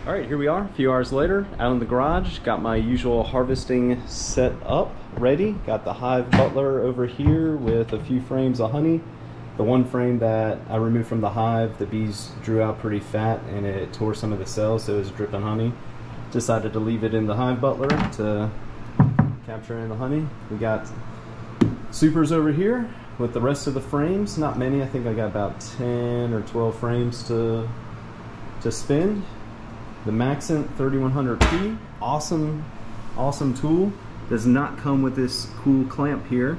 All right, here we are, a few hours later, out in the garage. Got my usual harvesting set up, ready. Got the hive butler over here with a few frames of honey. The one frame that I removed from the hive, the bees drew out pretty fat and it tore some of the cells, so it was dripping honey. Decided to leave it in the hive butler to capture in the honey. We got supers over here with the rest of the frames. Not many, I think I got about 10 or 12 frames to spin. The Maxent 3100P, awesome tool. Does not come with this cool clamp here.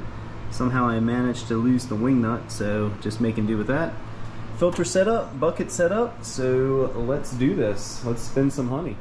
Somehow I managed to lose the wing nut, so just making do with that. Filter set up, bucket set up, so let's do this. Let's spin some honey.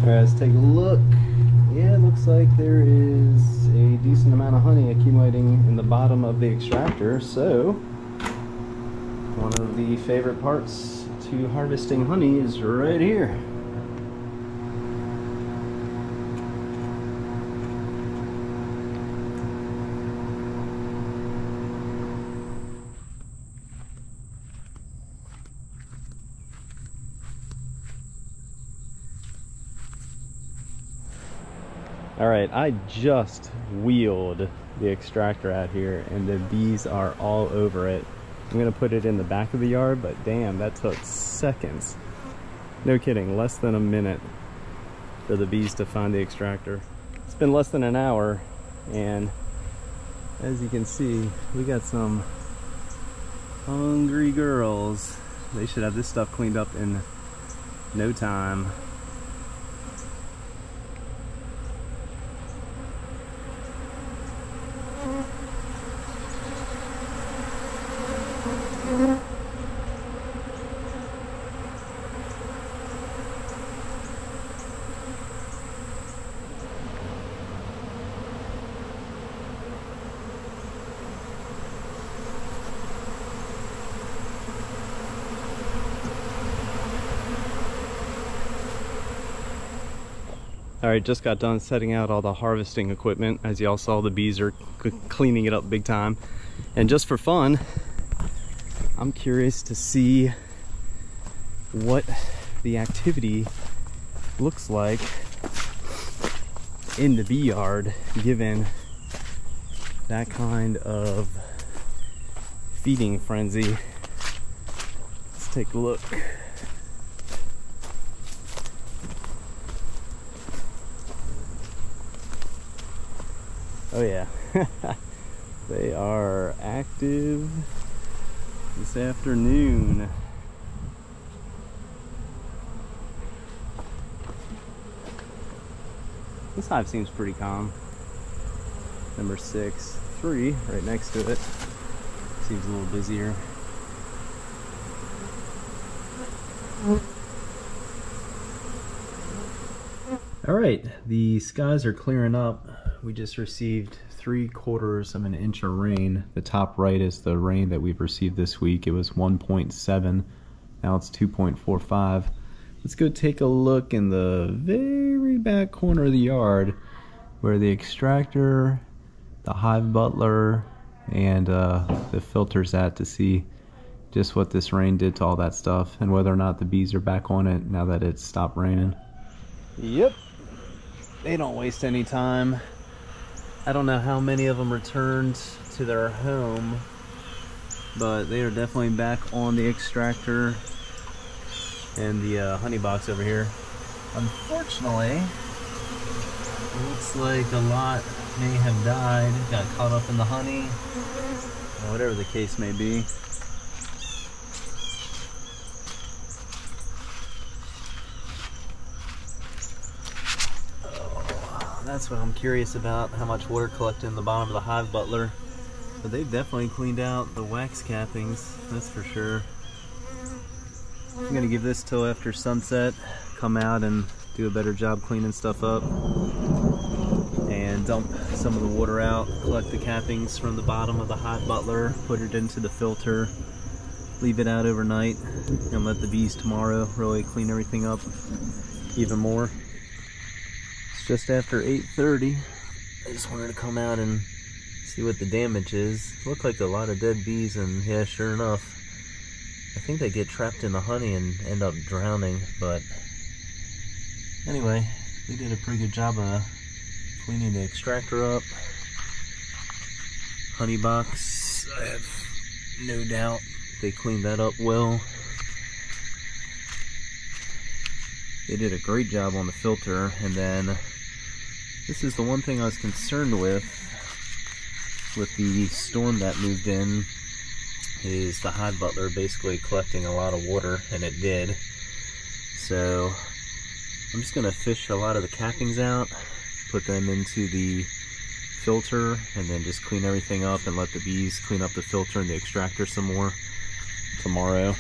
Let's take a look. Yeah, it looks like there is a decent amount of honey accumulating in the bottom of the extractor. So, one of the favorite parts to harvesting honey is right here. Alright, I just wheeled the extractor out here and the bees are all over it. I'm going to put it in the back of the yard, but damn, that took seconds. No kidding, less than a minute for the bees to find the extractor. It's been less than an hour, and as you can see, we got some hungry girls. They should have this stuff cleaned up in no time. Alright, just got done setting out all the harvesting equipment. As y'all saw, the bees are cleaning it up big time. And just for fun, I'm curious to see what the activity looks like in the bee yard given that kind of feeding frenzy. Let's take a look. Oh yeah, they are active this afternoon. This hive seems pretty calm. Number 6, 3 right next to it. Seems a little busier. All right, the skies are clearing up. We just received 3/4 of an inch of rain. The top right is the rain that we've received this week. It was 1.7. Now it's 2.45. Let's go take a look in the very back corner of the yard where the extractor, the hive butler, and the filter's at, to see just what this rain did to all that stuff and whether or not the bees are back on it now that it's stopped raining. Yep, they don't waste any time. I don't know how many of them returned to their home, but they are definitely back on the extractor and the honey box over here. Unfortunately, it looks like a lot may have died, got caught up in the honey, whatever the case may be. Oh, that's what I'm curious about, how much water collected in the bottom of the hive butler. But they've definitely cleaned out the wax cappings, that's for sure. I'm gonna give this till after sunset, come out and do a better job cleaning stuff up and dump some of the water out, collect the cappings from the bottom of the hive butler, put it into the filter, leave it out overnight, and let the bees tomorrow really clean everything up even more. It's just after 8:30. I just wanted to come out and see what the damage is. Looked like a lot of dead bees, and yeah, sure enough, I think they get trapped in the honey and end up drowning. But anyway, we did a pretty good job of cleaning the extractor up. Honey box, I have no doubt they cleaned that up well. They did a great job on the filter. And then this is the one thing I was concerned with the storm that moved in, is the hive butler basically collecting a lot of water, and it did. So I'm just gonna fish a lot of the cappings out, put them into the filter, and then just clean everything up and let the bees clean up the filter and the extractor some more tomorrow.